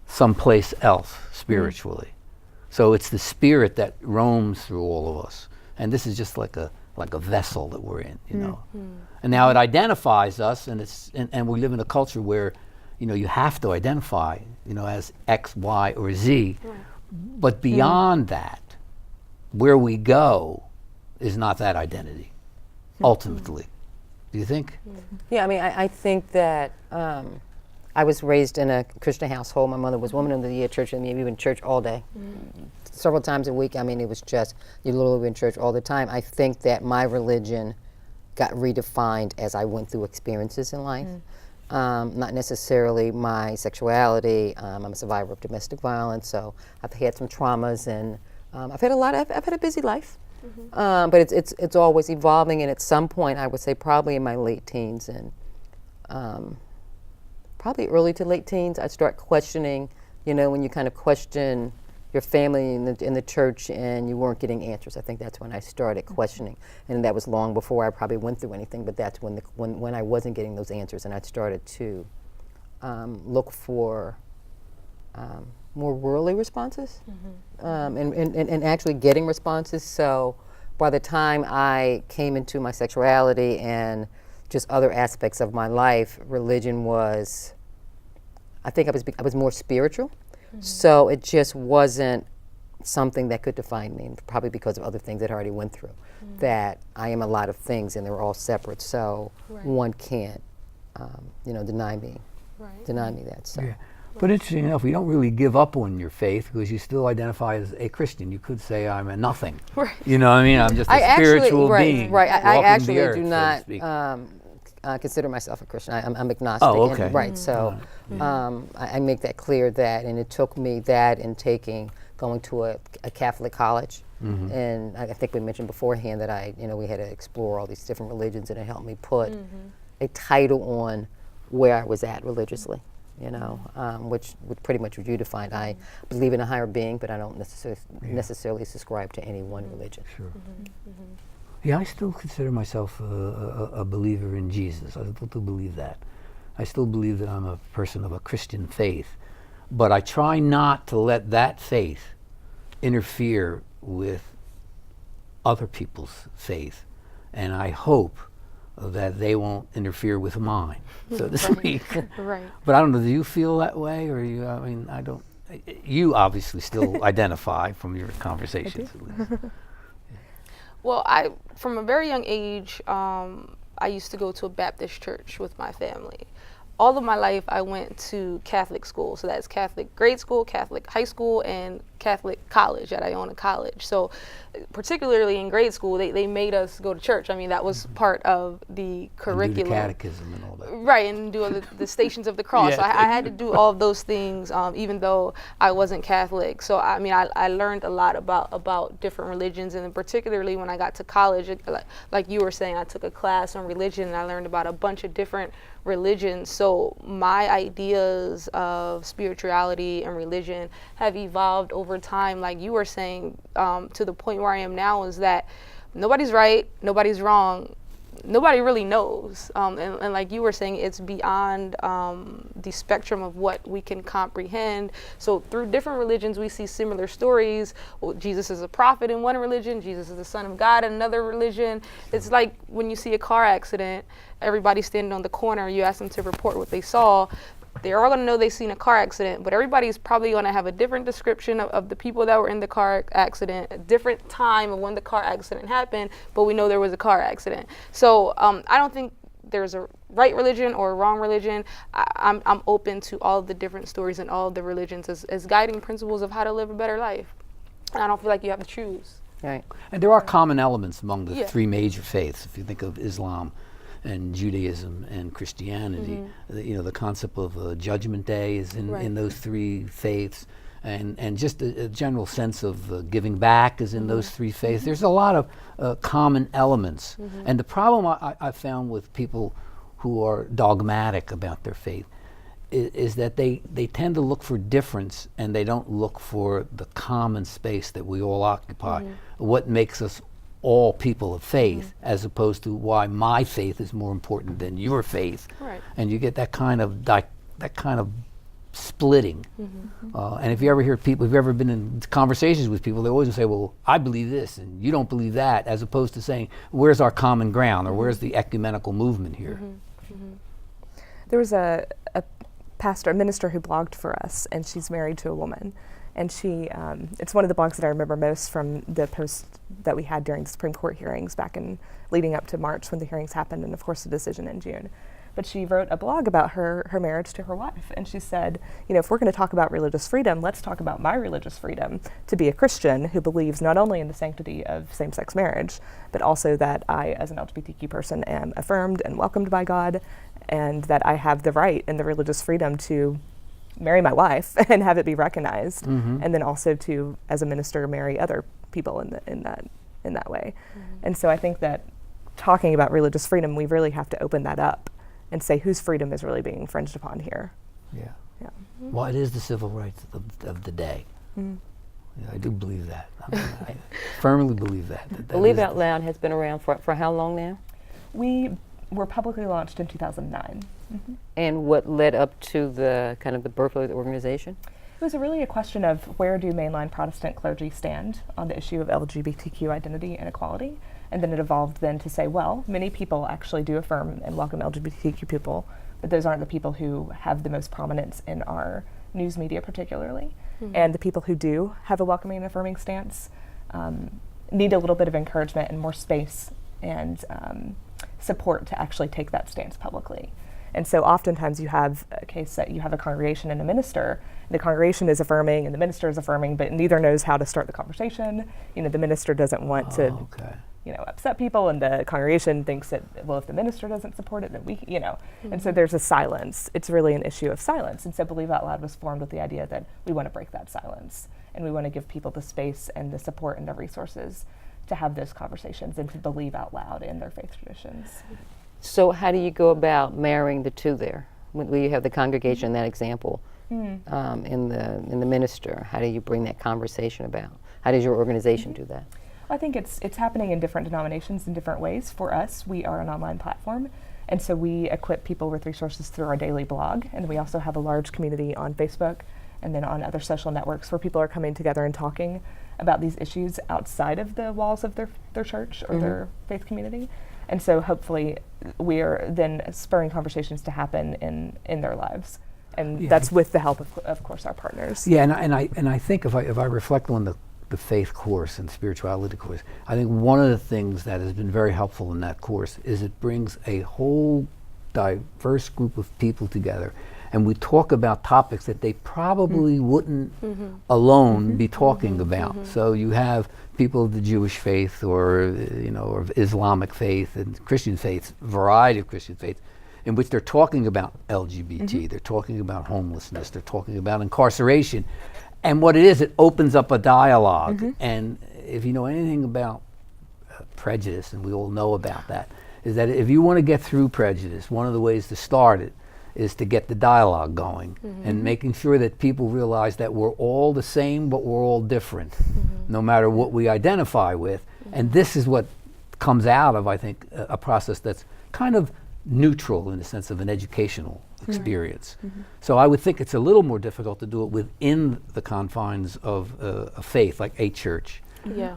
someplace else spiritually. So it's the spirit that roams through all of us. And this is just like a vessel that we're in, you know. And now it identifies us, and we live in a culture where, you know, you have to identify, you know, as X, Y, or Z. But beyond that, where we go is not that identity, ultimately. Do you think? Yeah, I mean, I think that I was raised in a Christian household. My mother was woman of the year, church, and we were in church all day, several times a week. I mean, it was just, you literally were in church all the time. I think that my religion got redefined as I went through experiences in life. Not necessarily my sexuality. I'm a survivor of domestic violence, so I've had some traumas, and I've had a busy life. But it's always evolving, and at some point, I would say probably in my late teens and probably early to late teens, I start questioning, you know, when you kind of question your family in the church and you weren't getting answers. I think that's when I started questioning, and that was long before I probably went through anything, but that's when I wasn't getting those answers, and I started to look for more worldly responses, and actually getting responses. So by the time I came into my sexuality and just other aspects of my life, religion was, I think I was more spiritual. So it just wasn't something that could define me, probably because of other things that I already went through, that I am a lot of things and they're all separate. So one can't, you know, deny me that. So. Yeah. But interesting enough, we don't really give up on your faith because you still identify as a Christian. You could say I'm a nothing. Right. You know what I mean? I'm just a spiritual being. Right. I actually the earth, do not consider myself a Christian. I'm agnostic. Oh, okay. Right. So I make that clear that, and it took me that and going to a Catholic college. And I think we mentioned beforehand that we had to explore all these different religions, and it helped me put a title on where I was at religiously. You know, which pretty much what you defined. I believe in a higher being, but I don't necessarily subscribe to any one religion. Sure. Yeah, I still consider myself a believer in Jesus. I still do believe that. I still believe that I'm a person of a Christian faith, but I try not to let that faith interfere with other people's faith, and I hope that they won't interfere with mine, so to speak. Right. But I don't know, do you feel that way, or I don't, you obviously still identify from your conversations at least. Well, from a very young age, I used to go to a Baptist church with my family. All of my life, I went to Catholic school. So that's Catholic grade school, Catholic high school, and Catholic college at Iona College. So particularly in grade school, they made us go to church. I mean, that was part of the curriculum. And do the catechism and all that. Right, and do all the Stations of the Cross. So I had to do all of those things, even though I wasn't Catholic. So I mean, I learned a lot about different religions, and then particularly when I got to college, like you were saying, I took a class on religion, and I learned about a bunch of different religions. So my ideas of spirituality and religion have evolved over time, like you were saying, to the point where I am now is that nobody's right, nobody's wrong, nobody really knows. And like you were saying, it's beyond the spectrum of what we can comprehend. So through different religions, we see similar stories. Well, Jesus is a prophet in one religion, Jesus is the Son of God in another religion. It's like when you see a car accident, everybody standing on the corner, you ask them to report what they saw. They're all going to know they've seen a car accident, but everybody's probably going to have a different description of the people that were in the car accident, a different time of when the car accident happened, but we know there was a car accident. So I don't think there's a right religion or a wrong religion. I'm open to all of the different stories and all of the religions as guiding principles of how to live a better life. And I don't feel like you have to choose. Right. And there are common elements among the three major faiths. If you think of Islam and Judaism and Christianity, the concept of Judgment Day is in those three faiths, and just a general sense of giving back is in those three faiths. There's a lot of common elements, and the problem I found with people who are dogmatic about their faith is that they tend to look for difference, and they don't look for the common space that we all occupy. What makes us all people of faith, as opposed to why my faith is more important than your faith. Right. And you get that kind of splitting. And if you ever hear people, if you've ever been in conversations with people, they always say, well, I believe this and you don't believe that, as opposed to saying, where's our common ground, or where's the ecumenical movement here? There was a pastor, a minister who blogged for us, and she's married to a woman. And she, it's one of the blogs that I remember most from the post that we had during the Supreme Court hearings back in leading up to March when the hearings happened, and of course the decision in June. But she wrote a blog about her marriage to her wife, and she said, you know, if we're going to talk about religious freedom, let's talk about my religious freedom to be a Christian who believes not only in the sanctity of same-sex marriage, but also that I, as an LGBTQ person, am affirmed and welcomed by God, and that I have the right and the religious freedom to marry my wife and have it be recognized, and then also to, as a minister, marry other people in that way. And so I think that talking about religious freedom, we really have to open that up and say whose freedom is really being infringed upon here. Yeah. Well, it is the civil rights of the day. Yeah, I do believe that. I firmly believe that. Believe Out Loud has been around for how long now? We were publicly launched in 2009. And what led up to the kind of the birth of the organization? It was really a question of where do mainline Protestant clergy stand on the issue of LGBTQ identity and equality. And then it evolved then to say, well, many people actually do affirm and welcome LGBTQ people, but those aren't the people who have the most prominence in our news media particularly. And the people who do have a welcoming and affirming stance need a little bit of encouragement and more space and support to actually take that stance publicly. And so oftentimes you have a case that you have a congregation and a minister. The congregation is affirming and the minister is affirming, but neither knows how to start the conversation. You know, the minister doesn't want to, you know, upset people, and the congregation thinks that, well, if the minister doesn't support it, then we, you know. And so there's a silence. It's really an issue of silence. And so Believe Out Loud was formed with the idea that we want to break that silence, and we want to give people the space and the support and the resources to have those conversations and to believe out loud in their faith traditions. So how do you go about marrying the two there? When you have the congregation, that example, in the minister, how do you bring that conversation about? How does your organization do that? I think it's happening in different denominations in different ways. For us, we are an online platform, and so we equip people with resources through our daily blog, and we also have a large community on Facebook and then on other social networks where people are coming together and talking about these issues outside of the walls of their church or their faith community. And so hopefully we are then spurring conversations to happen in their lives. And that's with the help of course, our partners. Yeah, and I think if I reflect on the faith course and spirituality course, I think one of the things that has been very helpful in that course is it brings a whole diverse group of people together, and we talk about topics that they probably wouldn't alone be talking about. So you have people of the Jewish faith, or or of Islamic faith and Christian faiths, variety of Christian faiths, in which they're talking about LGBT, they're talking about homelessness, they're talking about incarceration. And what it is, it opens up a dialogue. And if you know anything about prejudice, and we all know about that, is that if you want to get through prejudice, one of the ways to start it is to get the dialogue going, and making sure that people realize that we're all the same, but we're all different, no matter what we identify with. And this is what comes out of, I think, a process that's kind of neutral in the sense of an educational experience. So I would think it's a little more difficult to do it within the confines of a faith, like a church.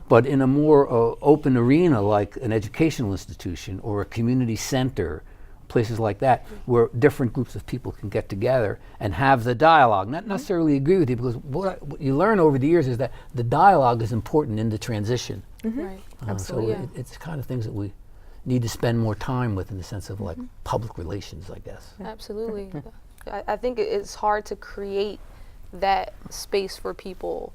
But in a more open arena, like an educational institution or a community center, places like that, where different groups of people can get together and have the dialogue. Not necessarily agree with you, because what you learn over the years is that the dialogue is important in the transition. Absolutely. So it's kind of things that we need to spend more time with, in the sense of like public relations, I guess. Absolutely. I think it's hard to create that space for people.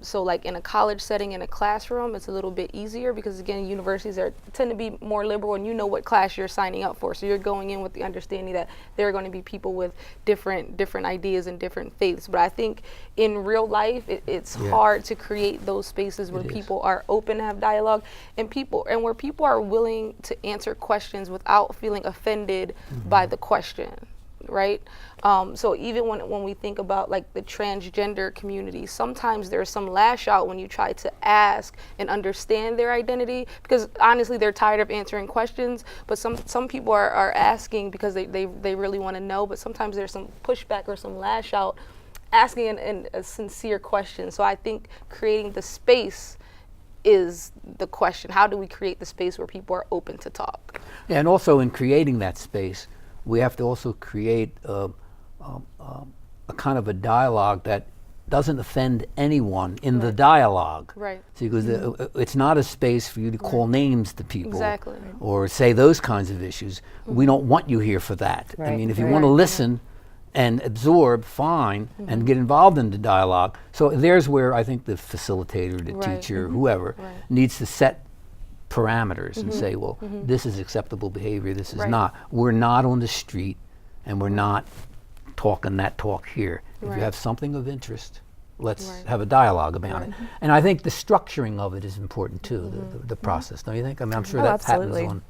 So like in a college setting, in a classroom, it's a little bit easier because, again, universities tend to be more liberal, and you know what class you're signing up for. So you're going in with the understanding that there are going to be people with different ideas and different faiths. But I think in real life, it's hard to create those spaces where people are open to have dialogue, and where people are willing to answer questions without feeling offended by the question. right? So even when we think about like the transgender community, sometimes there's some lash out when you try to ask and understand their identity, because honestly they're tired of answering questions, but some people are asking because they really want to know, but sometimes there's some pushback or some lash out asking a sincere question. So I think creating the space is the question. How do we create the space where people are open to talk? Yeah, and also in creating that space, we have to also create a kind of a dialogue that doesn't offend anyone in the dialogue. Right. See, because it's not a space for you to call names to people. Exactly. Or say those kinds of issues. We don't want you here for that. I Right. mean, if you want to listen and absorb, fine, and get involved in the dialogue. So there's where I think the facilitator, the teacher, whoever, needs to set parameters and say, well, this is acceptable behavior, this is not. We're not on the street, and we're not talking that talk here. If you have something of interest, let's have a dialogue about it. And I think the structuring of it is important too, the process, don't you think? I mean, I'm sure that absolutely. happens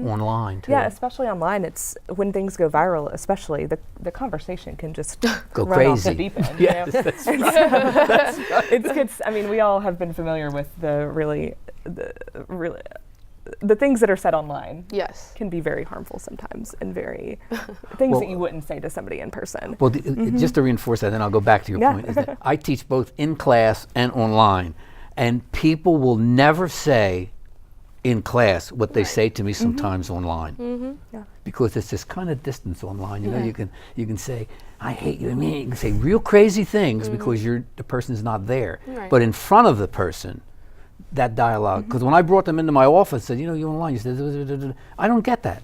online too. Yeah, especially online. It's when things go viral, especially the conversation can just Go run off the crazy. deep end. Yes, You know? that's right. It gets. I mean, we all have been familiar with the things that are said online. Yes. Can be very harmful sometimes, and very things Well, that you wouldn't say to somebody in person. Well, just to reinforce that, then I'll go back to your Yeah. point, is that I teach both in class and online, and people will never say in class what they say to me sometimes online, Yeah. because it's this kind of distance online. You know, you can say, "I hate you." I mean, you can say real crazy things because the person's not there, Right. but in front of the person, that dialogue. Because when I brought them into my office, said, "You know, you're online." You said, "I don't get that."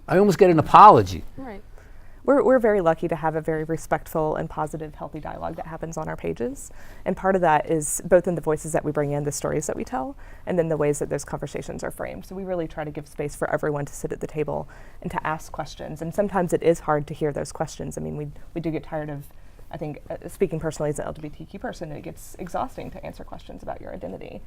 I almost get an apology. Right. We're very lucky to have a very respectful and positive, healthy dialogue that happens on our pages. And part of that is both in the voices that we bring in, the stories that we tell, and then the ways that those conversations are framed. So we really try to give space for everyone to sit at the table and to ask questions. And sometimes it is hard to hear those questions. I mean, we do get tired of, I think, speaking personally as an LGBTQ person, it gets exhausting to answer questions about your identity.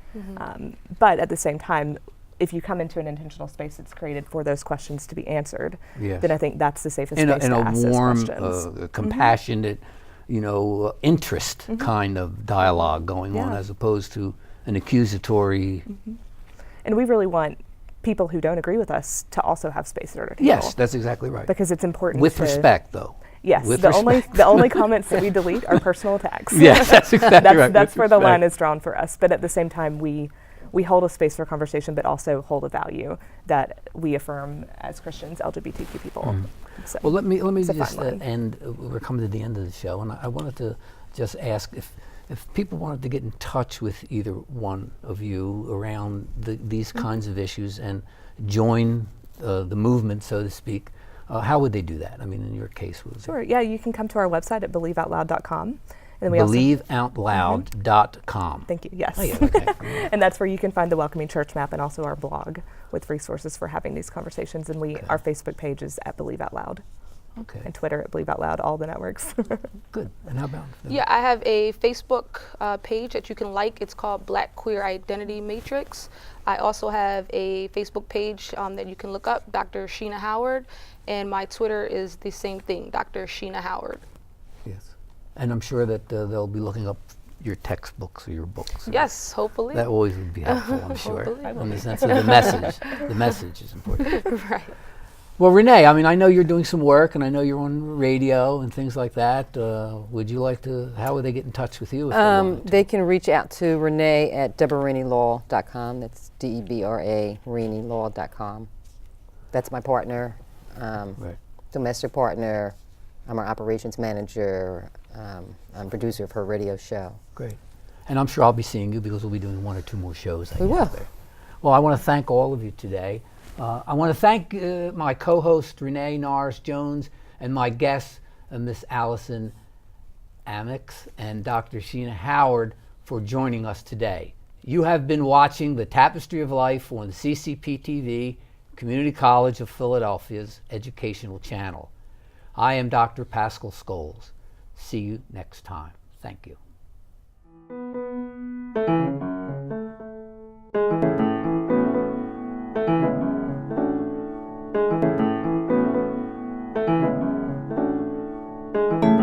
But at the same time, if you come into an intentional space that's created for those questions to be answered, Yes. then I think that's the safest In space to a ask those warm, questions. compassionate, interest kind of dialogue going on, Yeah. as opposed to an accusatory. And we really want people who don't agree with us to also have space at our table. Yes, that's exactly right. Because it's important With to, respect, though. Yes, With the respect. only comments that we delete are personal attacks. Yes, that's exactly right. That's With where the line respect. is drawn for us. But at the same time, we hold a space for conversation, but also hold a value that we affirm as Christians, LGBTQ people. So Well, let me it's a fine just line. end. We're coming to the end of the show, and I wanted to just ask if people wanted to get in touch with either one of you around these kinds of issues and join the movement, so to speak. How would they do that? I mean, in your case, what was Sure. Yeah, you can come to our website at believeoutloud.com. And then we BelieveOutloud.com. Thank you. Yes. Oh, yeah, okay. And that's where you can find the Welcoming Church map and also our blog with resources for having these conversations. And our Facebook page is at Believe Out Loud, Okay, and Twitter at Believe Out Loud, all the networks. good. And how about? Yeah, I have a Facebook page that you can like. It's called Black Queer Identity Matrix. I also have a Facebook page that you can look up, Dr. Sheena Howard, and my Twitter is the same thing, Dr. Sheena Howard. Yes. And I'm sure that they'll be looking up your textbooks or your books. Yes, hopefully. That always would be helpful, I'm sure, Hopefully. in the sense of the message. The message is important. Right. Well, Renee, I mean, I know you're doing some work, and I know you're on radio and things like that. Would you like to, how would they get in touch with you if they wanted to? They can reach out to Renee at DeBaReneyLaw.com. That's DEBRA, ReneyLaw.com. That's my partner, Right. domestic partner. I'm our operations manager. I'm producer of her radio show. Great. And I'm sure I'll be seeing you because we'll be doing one or two more shows. I We guess, will. there. Well, I want to thank all of you today. I want to thank my co-host, Renee Norris Jones, and my guests, Miss Alison, Amyx, and Dr. Sheena Howard for joining us today. You have been watching the Tapestry of Life on the CCP TV, Community College of Philadelphia's educational channel. I am Dr. Pascal Scoles. See you next time. Thank you. you.